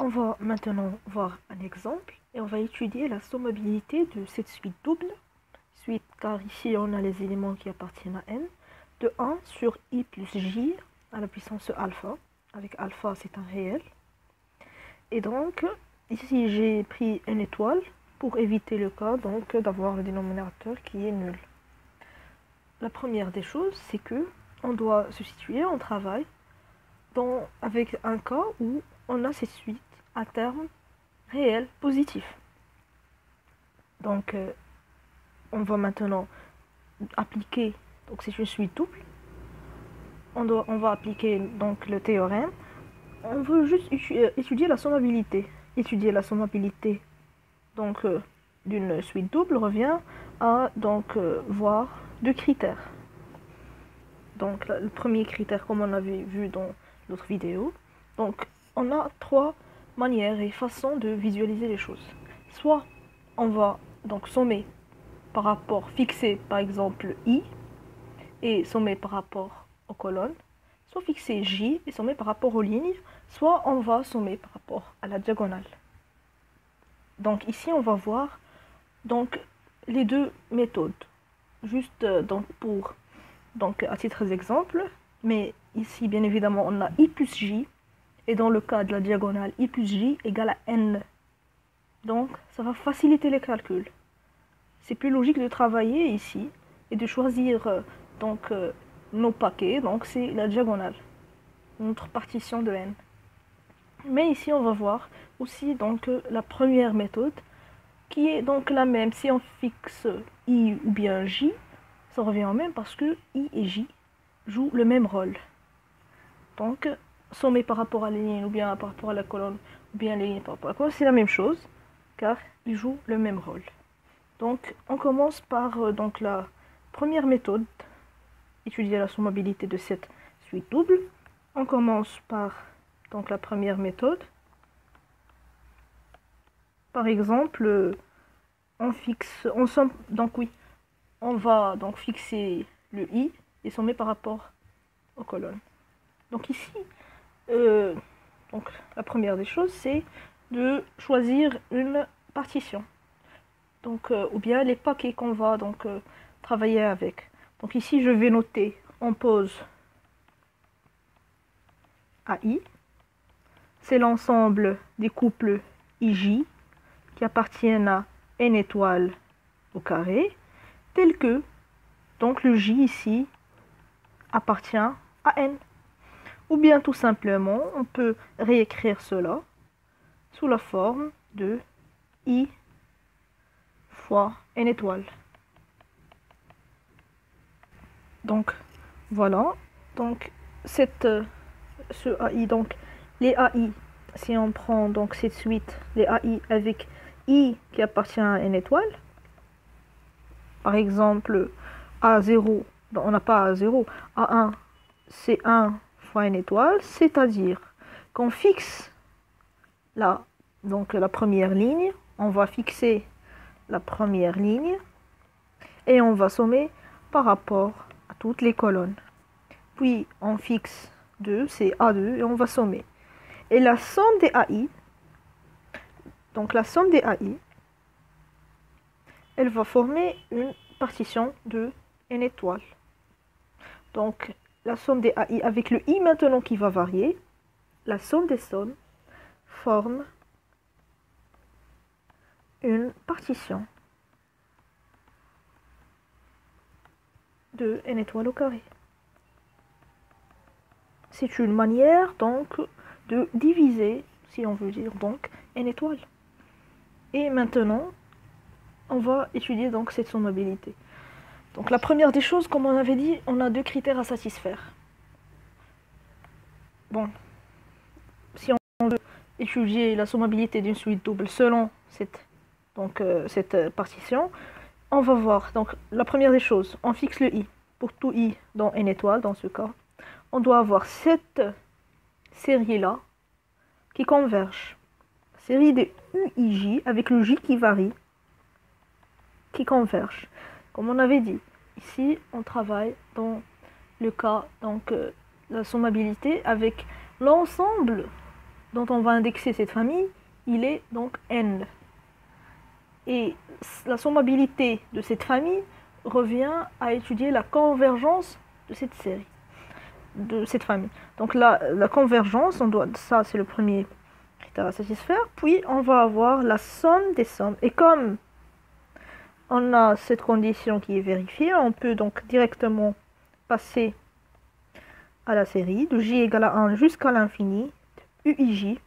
On va maintenant voir un exemple et on va étudier la sommabilité de cette suite double. Suite car ici on a les éléments qui appartiennent à n de 1 sur i plus j à la puissance alpha. Avec alpha c'est un réel. Et donc ici j'ai pris une étoile pour éviter le cas donc d'avoir le dénominateur qui est nul. La première des choses c'est que on doit se situer en travail avec un cas où on a cette suite à terme réel positif. Donc on va maintenant appliquer, donc c'est une suite double, on va appliquer donc le théorème. On veut juste étudier la sommabilité. Étudier la sommabilité donc d'une suite double revient à donc voir deux critères. Donc le premier critère, comme on avait vu dans l'autre vidéo, donc on a trois manières et façons de visualiser les choses. Soit on va donc sommer par rapport, fixer par exemple i et sommer par rapport aux colonnes, soit fixer j et sommer par rapport aux lignes, soit on va sommer par rapport à la diagonale. Donc ici on va voir donc les deux méthodes, juste donc à titre d'exemple, mais ici bien évidemment on a i plus j, et dans le cas de la diagonale i plus j égale à n. Donc ça va faciliter les calculs. C'est plus logique de travailler ici et de choisir nos paquets, donc c'est la diagonale, notre partition de n. Mais ici on va voir aussi donc la première méthode qui est donc la même. Si on fixe i ou bien j, ça revient au même parce que i et j jouent le même rôle. Donc sommer par rapport à la ligne ou bien par rapport à la colonne ou bien les lignes par rapport à la colonne, c'est la même chose car ils jouent le même rôle. Donc on commence par donc la première méthode, étudier la sommabilité de cette suite double. On commence par donc la première méthode. Par exemple, on va donc fixer le i et sommer par rapport aux colonnes. Donc ici, donc la première des choses, c'est de choisir une partition. Donc, ou bien les paquets qu'on va donc travailler avec. Donc ici, je vais noter en pause AI. C'est l'ensemble des couples IJ qui appartiennent à n étoiles au carré, tel que donc le J ici appartient à n. Ou bien tout simplement, on peut réécrire cela sous la forme de I fois n étoiles. Donc voilà, donc ce AI, donc les AI, si on prend donc cette suite, les AI avec I qui appartient à n étoile, par exemple A0, on n'a pas A0, A1 c'est 1 fois n étoile, c'est-à-dire qu'on fixe la première ligne, on va fixer la première ligne et on va sommer par rapport à toutes les colonnes. Puis on fixe 2, c'est A2 et on va sommer. Et la somme des AI, donc la somme des AI, elle va former une partition de n étoiles. Donc la somme des AI avec le i maintenant qui va varier, la somme des sommes forme une partition de n étoiles au carré. C'est une manière donc de diviser, si on veut dire donc, n étoiles. Et maintenant, on va étudier donc cette sommabilité. Donc la première des choses, comme on avait dit, on a deux critères à satisfaire. Bon, si on veut étudier la sommabilité d'une suite double selon cette partition, on va voir. Donc la première des choses, on fixe le i pour tout i dans n étoiles dans ce cas. On doit avoir cette série-là qui converge. Série de UIJ avec le J qui varie, qui converge. Comme on avait dit, ici on travaille dans le cas, donc la sommabilité avec l'ensemble dont on va indexer cette famille, il est donc n. Et la sommabilité de cette famille revient à étudier la convergence de cette série, de cette famille. Donc la convergence, ça c'est le premier critère à satisfaire. Puis on va avoir la somme des sommes. Et comme on a cette condition qui est vérifiée, on peut donc directement passer à la série de j égale à 1 jusqu'à l'infini, uij.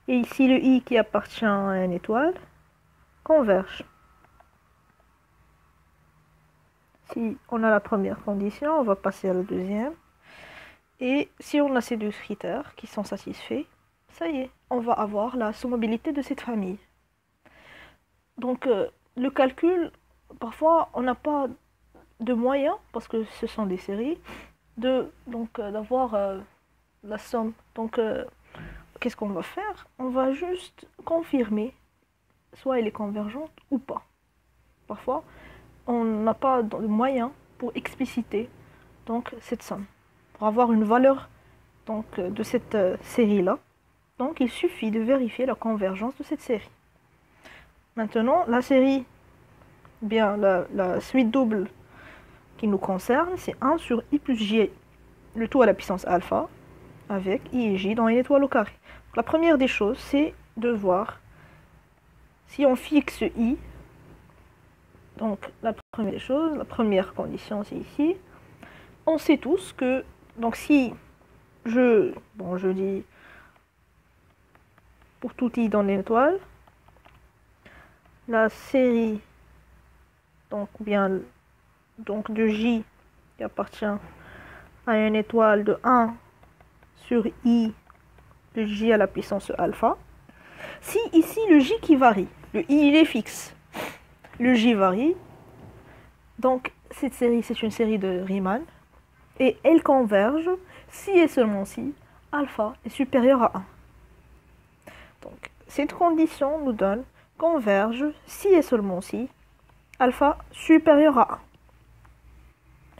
Et ici le i qui appartient à une étoile converge. Si on a la première condition, on va passer à la deuxième. Et si on a ces deux critères qui sont satisfaits, ça y est, on va avoir la sommabilité de cette famille. Donc le calcul, parfois on n'a pas de moyens, parce que ce sont des séries, d'avoir la somme. Donc qu'est-ce qu'on va faire? On va juste confirmer soit elle est convergente ou pas. Parfois on n'a pas de moyens pour expliciter donc cette somme, pour avoir une valeur donc de cette série là. Donc il suffit de vérifier la convergence de cette série. Maintenant la série, bien la suite double qui nous concerne, c'est 1 sur i plus j, le tout à la puissance alpha, avec i et j dans une étoile au carré. Donc, la première des choses, c'est de voir si on fixe i. Donc la première des choses, la première condition, c'est ici. On sait tous que, donc si je dis pour tout i dans l'étoile, la série donc de j qui appartient à une étoile de 1 sur i de j à la puissance alpha. Si ici le j qui varie, le i il est fixe, le j varie, donc cette série c'est une série de Riemann et elle converge si et seulement si alpha est supérieur à 1. Donc cette condition nous donne converge si et seulement si alpha supérieur à 1.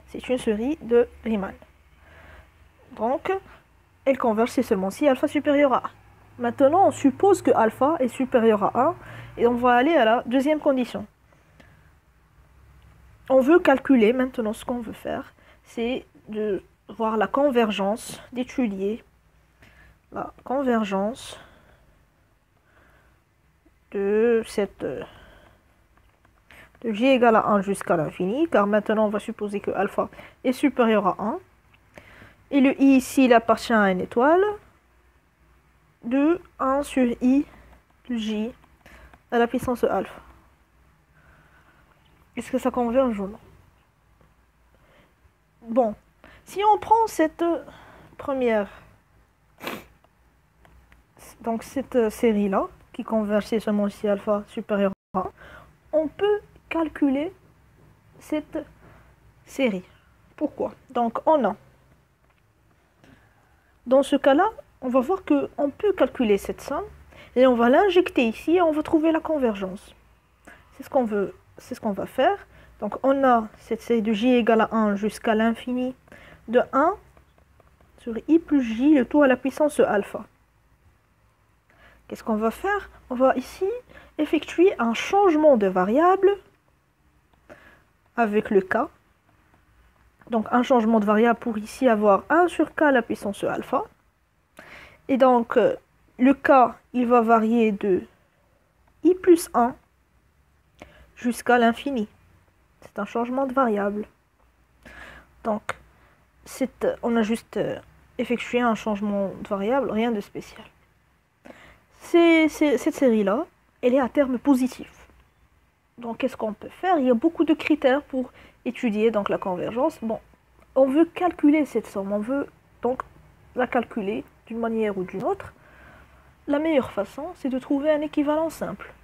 C'est une série de Riemann. Donc elle converge si et seulement si alpha supérieur à 1. Maintenant on suppose que alpha est supérieur à 1 et on va aller à la deuxième condition. On veut calculer maintenant, ce qu'on veut faire, c'est de voir la convergence, d'étudier la convergence de cette de j égale à 1 jusqu'à l'infini, car maintenant on va supposer que alpha est supérieur à 1. Et le i ici, il appartient à une étoile de 1 sur i de j à la puissance alpha. Est-ce que ça converge ou non? Bon, si on prend cette première, donc cette série-là, qui converge si seulement si alpha supérieur à 1, on peut calculer cette série. Pourquoi? Donc on a, dans ce cas-là, on va voir qu'on peut calculer cette somme, et on va l'injecter ici, et on va trouver la convergence. C'est ce qu'on veut. C'est ce qu'on va faire. Donc on a cette série de j égale à 1 jusqu'à l'infini de 1 sur i plus j, le tout à la puissance alpha. Qu'est-ce qu'on va faire? On va ici effectuer un changement de variable avec le k. Donc un changement de variable pour ici avoir 1 sur k à la puissance alpha. Et donc le k, il va varier de i plus 1 jusqu'à l'infini. C'est un changement de variable. Donc, on a juste effectué un changement de variable, rien de spécial. Cette série-là, elle est à terme positif. Donc, qu'est-ce qu'on peut faire? Il y a beaucoup de critères pour étudier donc, la convergence. Bon, on veut calculer cette somme, on veut donc la calculer d'une manière ou d'une autre. La meilleure façon, c'est de trouver un équivalent simple.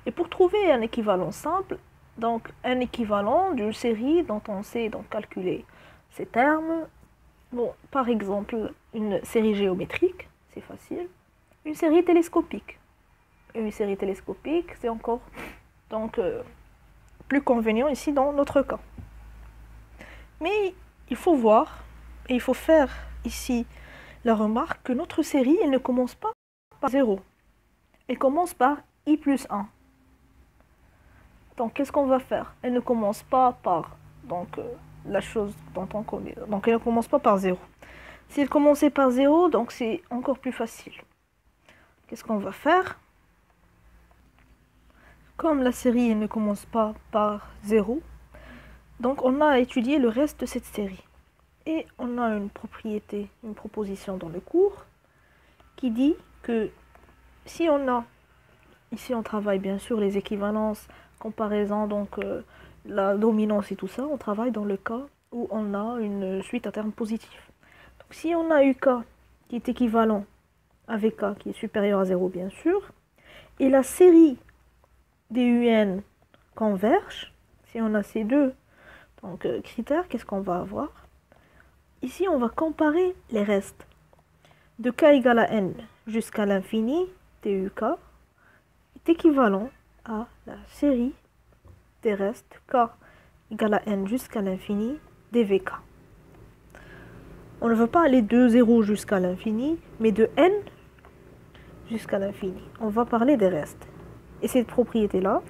Et pour trouver un équivalent simple, donc un équivalent d'une série dont on sait donc calculer ces termes, bon, par exemple, une série géométrique, c'est facile, une série télescopique. Une série télescopique, c'est encore donc plus convenient ici dans notre cas. Mais il faut voir, et il faut faire ici la remarque que notre série, elle ne commence pas par 0. Elle commence par i plus 1. Donc, qu'est-ce qu'on va faire? Elle ne commence pas par la chose dont on connaît. Donc, elle ne commence pas par 0. Si elle commençait par 0, donc c'est encore plus facile. Qu'est-ce qu'on va faire? Comme la série elle ne commence pas par 0, donc on a à étudier le reste de cette série. Et on a une proposition dans le cours qui dit que si on a, ici on travaille bien sûr les équivalences, comparaison, la dominance et tout ça, on travaille dans le cas où on a une suite à terme positif. Donc si on a UK qui est équivalent à VK qui est supérieur à 0 bien sûr, et la série des UN convergent, si on a ces deux critères, qu'est-ce qu'on va avoir? Ici, on va comparer les restes. De k égale à n jusqu'à l'infini, TUK, est équivalent à la série des restes k égale à n jusqu'à l'infini, dvk. On ne veut pas aller de 0 jusqu'à l'infini, mais de n jusqu'à l'infini. On va parler des restes. Et cette propriété-là,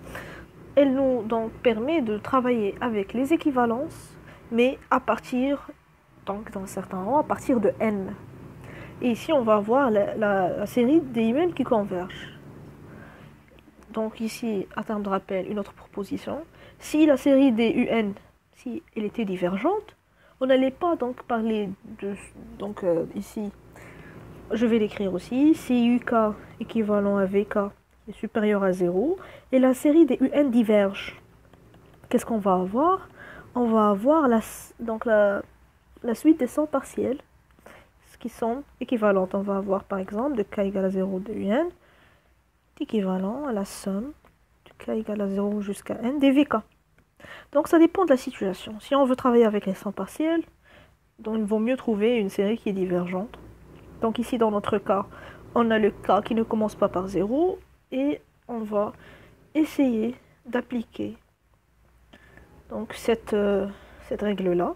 elle nous permet de travailler avec les équivalences, mais à partir, dans certains rangs, à partir de n. Et ici, on va avoir la série des UN qui convergent. Donc ici, à terme de rappel, une autre proposition. Si la série des UN, si elle était divergente, on n'allait pas parler de... ici, je vais l'écrire aussi. Si UK équivalent à VK est supérieur à 0, et la série des UN diverge. Qu'est-ce qu'on va avoir? On va avoir la suite des sons partiels qui sont équivalentes. On va avoir par exemple de k égale à 0 de UN équivalent à la somme de k égale à 0 jusqu'à n des VK. Donc ça dépend de la situation. Si on veut travailler avec les sons partiels, donc il vaut mieux trouver une série qui est divergente. Donc ici dans notre cas, on a le k qui ne commence pas par 0 et on va essayer d'appliquer donc cette règle-là.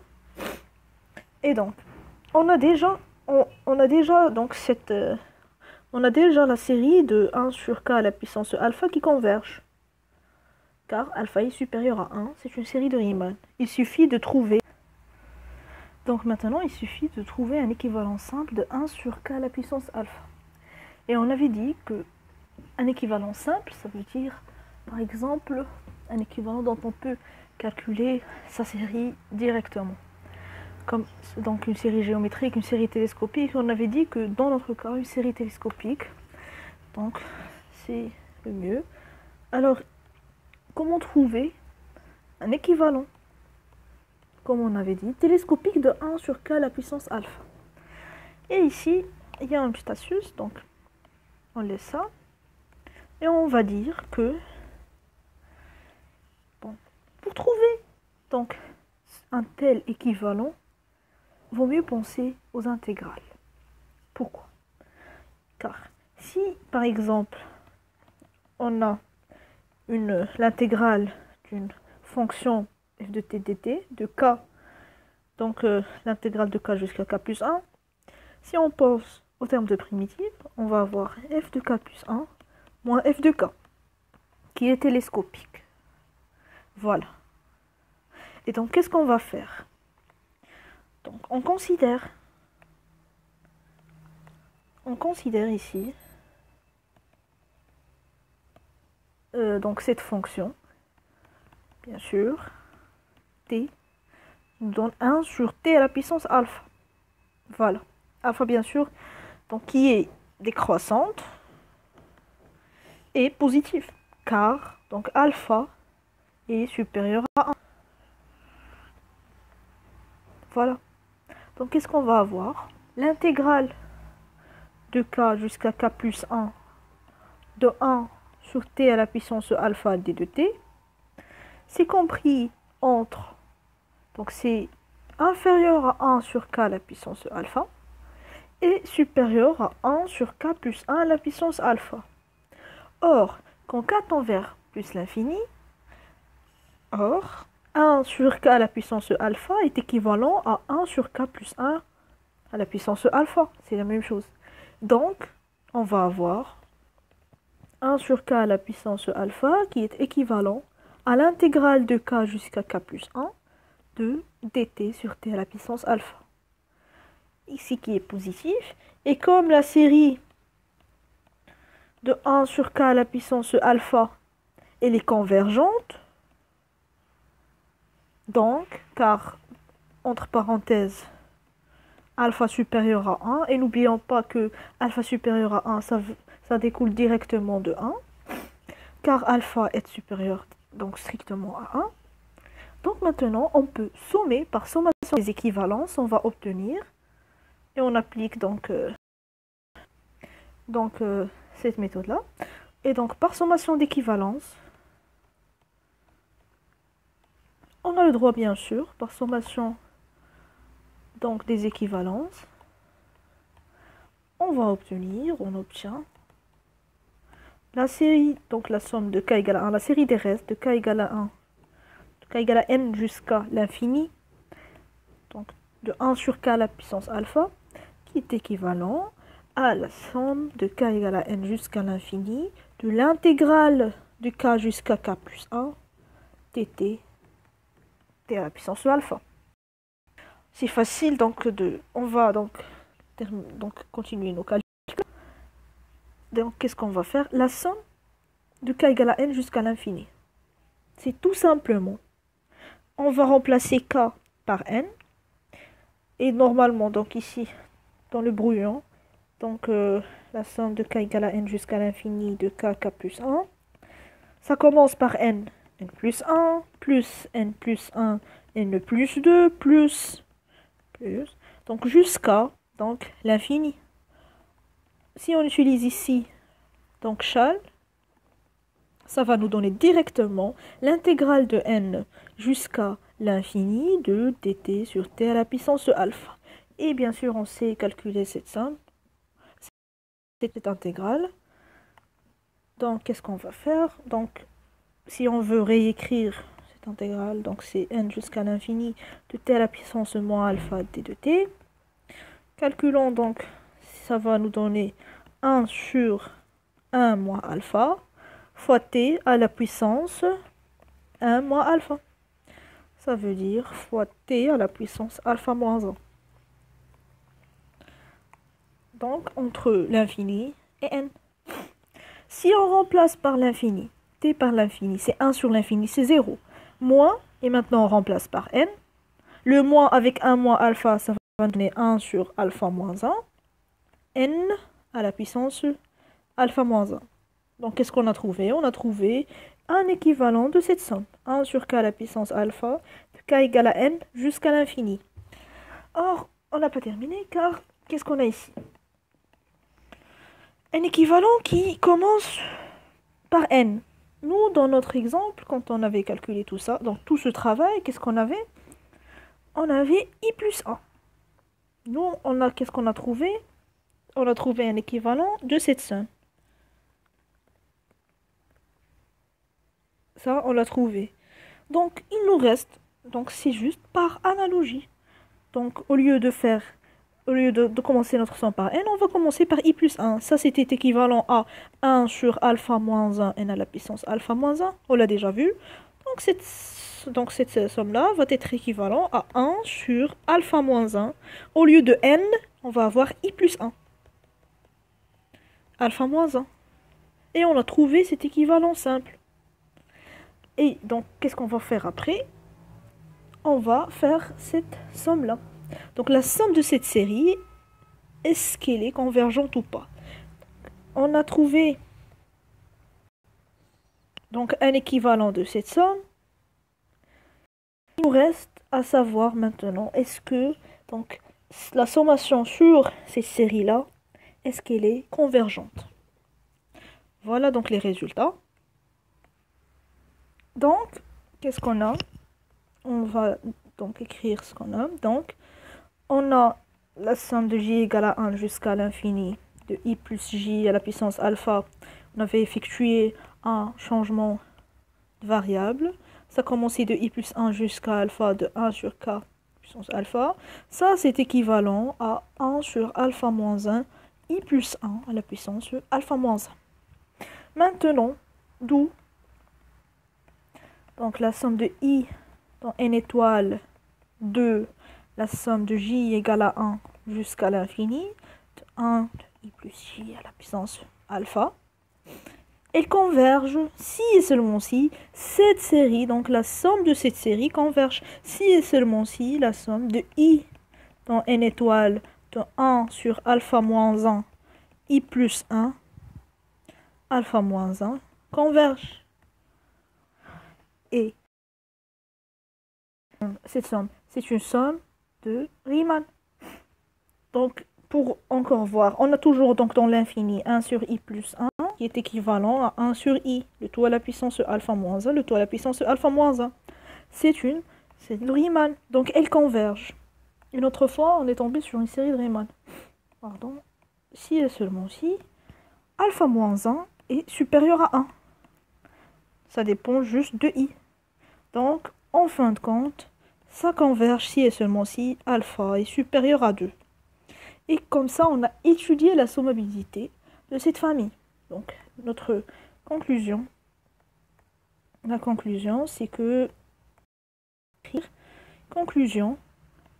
Et donc on a déjà la série de 1 sur k à la puissance alpha qui converge. Car alpha est supérieur à 1, c'est une série de Riemann. Il suffit de trouver... Donc maintenant, il suffit de trouver un équivalent simple de 1 sur k à la puissance alpha. Et on avait dit que un équivalent simple, ça veut dire, par exemple, un équivalent dont on peut calculer sa série directement. Comme donc une série géométrique, une série télescopique, on avait dit que dans notre cas, une série télescopique, donc c'est le mieux. Alors, comment trouver un équivalent, comme on avait dit, télescopique de 1 sur k à la puissance alpha? Et ici, il y a une petite astuce, donc on laisse ça, et on va dire que, pour trouver donc un tel équivalent, vaut mieux penser aux intégrales. Pourquoi? Car si, par exemple, on a l'intégrale d'une fonction f de t dt de k, donc l'intégrale de k jusqu'à k plus 1, si on pense au terme de primitive, on va avoir f de k plus 1 moins f de k, qui est télescopique. Voilà. Et donc, qu'est-ce qu'on va faire? Donc, on considère ici donc cette fonction, bien sûr, t nous donne 1 sur t à la puissance alpha. Voilà. Alpha, bien sûr, donc qui est décroissante et positive, car donc alpha est supérieur à 1. Voilà. Donc, qu'est-ce qu'on va avoir? L'intégrale de k jusqu'à k plus 1 de 1 sur t à la puissance alpha d de t, c'est compris entre, donc c'est inférieur à 1 sur k à la puissance alpha et supérieur à 1 sur k plus 1 à la puissance alpha. Or, quand k tend vers plus l'infini, 1 sur k à la puissance alpha est équivalent à 1 sur k plus 1 à la puissance alpha. C'est la même chose. Donc, on va avoir 1 sur k à la puissance alpha qui est équivalent à l'intégrale de k jusqu'à k plus 1 de dt sur t à la puissance alpha. Ici qui est positif. Et comme la série de 1 sur k à la puissance alpha, elle est convergente, donc, car, entre parenthèses, alpha supérieur à 1, et n'oublions pas que alpha supérieur à 1, ça découle directement de 1, car alpha est supérieur, donc strictement à 1. Donc maintenant, on peut sommer par sommation des équivalences, on va obtenir, et on applique donc cette méthode-là. Et donc, par sommation d'équivalence, on a le droit, bien sûr, par sommation donc, des équivalences, on obtient la série, donc la somme de k égale à 1, la série des restes de k égale à 1, de k égale à n jusqu'à l'infini, donc de 1 sur k à la puissance alpha, qui est équivalent à la somme de k égale à n jusqu'à l'infini de l'intégrale de k jusqu'à k plus 1 dt t à la puissance de alpha. C'est facile, donc on va donc continuer nos calculs. Donc qu'est-ce qu'on va faire? La somme de k égale à n jusqu'à l'infini. C'est tout simplement, on va remplacer k par n. Et normalement, donc ici, dans le brouillon, donc la somme de k égale à n jusqu'à l'infini de k plus 1, ça commence par n plus 1, plus n plus 1, n plus 2, plus, donc jusqu'à l'infini. Si on utilise ici, donc Chal, ça va nous donner directement l'intégrale de n jusqu'à l'infini de dt sur t à la puissance de alpha. Et bien sûr, on sait calculer cette somme, cette intégrale. Donc, qu'est-ce qu'on va faire? Donc, si on veut réécrire cette intégrale, donc c'est n jusqu'à l'infini de t à la puissance de moins alpha d de t. Calculons donc, ça va nous donner 1 sur 1 moins alpha fois t à la puissance 1 moins alpha. Ça veut dire fois t à la puissance alpha moins 1. Donc, entre l'infini et n. Si on remplace par l'infini, t par l'infini, c'est 1 sur l'infini, c'est 0. Moins, et maintenant on remplace par n. Le moins avec 1 moins alpha, ça va donner 1 sur alpha moins 1. N à la puissance alpha moins 1. Donc, qu'est-ce qu'on a trouvé? On a trouvé un équivalent de cette somme. 1 sur k à la puissance alpha, de k égale à n jusqu'à l'infini. Or, on n'a pas terminé, car qu'est-ce qu'on a ici? Un équivalent qui commence par n. Nous, dans notre exemple, quand on avait calculé tout ça, donc tout ce travail, qu'est-ce qu'on avait? On avait i plus 1. Nous, qu'est-ce qu'on a trouvé? On a trouvé un équivalent de cette somme. Ça, on l'a trouvé. Donc, il nous reste, donc c'est juste par analogie. Donc, au lieu de commencer notre somme par n, on va commencer par i plus 1. Ça, c'était équivalent à 1 sur alpha moins 1 n à la puissance alpha moins 1. On l'a déjà vu. Donc, cette somme-là va être équivalent à 1 sur alpha moins 1. Au lieu de n, on va avoir i plus 1. Alpha moins 1. Et on a trouvé cet équivalent simple. Et donc, qu'est-ce qu'on va faire après? On va faire cette somme-là. Donc, la somme de cette série, est-ce qu'elle est convergente ou pas? On a trouvé donc un équivalent de cette somme. Il nous reste à savoir maintenant, est-ce que donc, la sommation sur cette série-là, est-ce qu'elle est convergente? Voilà donc les résultats. Donc, qu'est-ce qu'on a? On va donc écrire ce qu'on a. Donc, on a la somme de j égale à 1 jusqu'à l'infini de i plus j à la puissance alpha. On avait effectué un changement de variable. Ça commençait de i plus 1 jusqu'à alpha de 1 sur k puissance alpha. Ça, c'est équivalent à 1 sur alpha moins 1, i plus 1 à la puissance alpha moins 1. Maintenant, d'où donc la somme de i dans n étoile 2, la somme de j égale à 1 jusqu'à l'infini, de 1 de i plus j à la puissance alpha. Elles convergent si et seulement si cette série, donc la somme de cette série converge si et seulement si la somme de i dans n étoile de 1 sur alpha moins 1, i plus 1, alpha moins 1 converge. Et cette somme, c'est une somme de Riemann. Donc, pour encore voir, on a toujours donc dans l'infini 1 sur i plus 1 qui est équivalent à 1 sur i, le tout à la puissance alpha moins 1, le tout à la puissance alpha moins 1. C'est le Riemann. Donc, elles convergent. Une autre fois, on est tombé sur une série de Riemann. Pardon. Si et seulement si, alpha moins 1 est supérieur à 1. Ça dépend juste de i. Donc, en fin de compte, ça converge si et seulement si alpha est supérieur à 2. Et comme ça, on a étudié la sommabilité de cette famille. Donc, notre conclusion, la conclusion, c'est que, conclusion,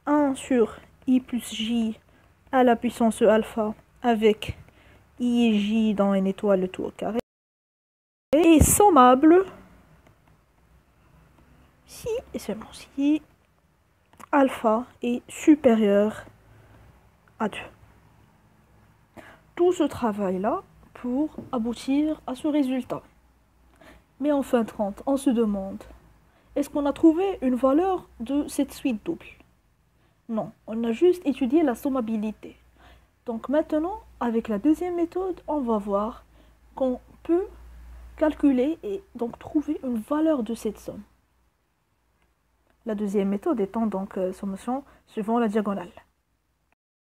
1 sur i plus j à la puissance alpha avec i et j dans n étoile le tout au carré est sommable si et seulement si alpha est supérieur à 2. Tout ce travail-là pour aboutir à ce résultat. Mais en fin de compte, on se demande, est-ce qu'on a trouvé une valeur de cette suite double? Non, on a juste étudié la sommabilité. Donc maintenant, avec la deuxième méthode, on va voir qu'on peut calculer et donc trouver une valeur de cette somme. La deuxième méthode étant donc sommation suivant la diagonale.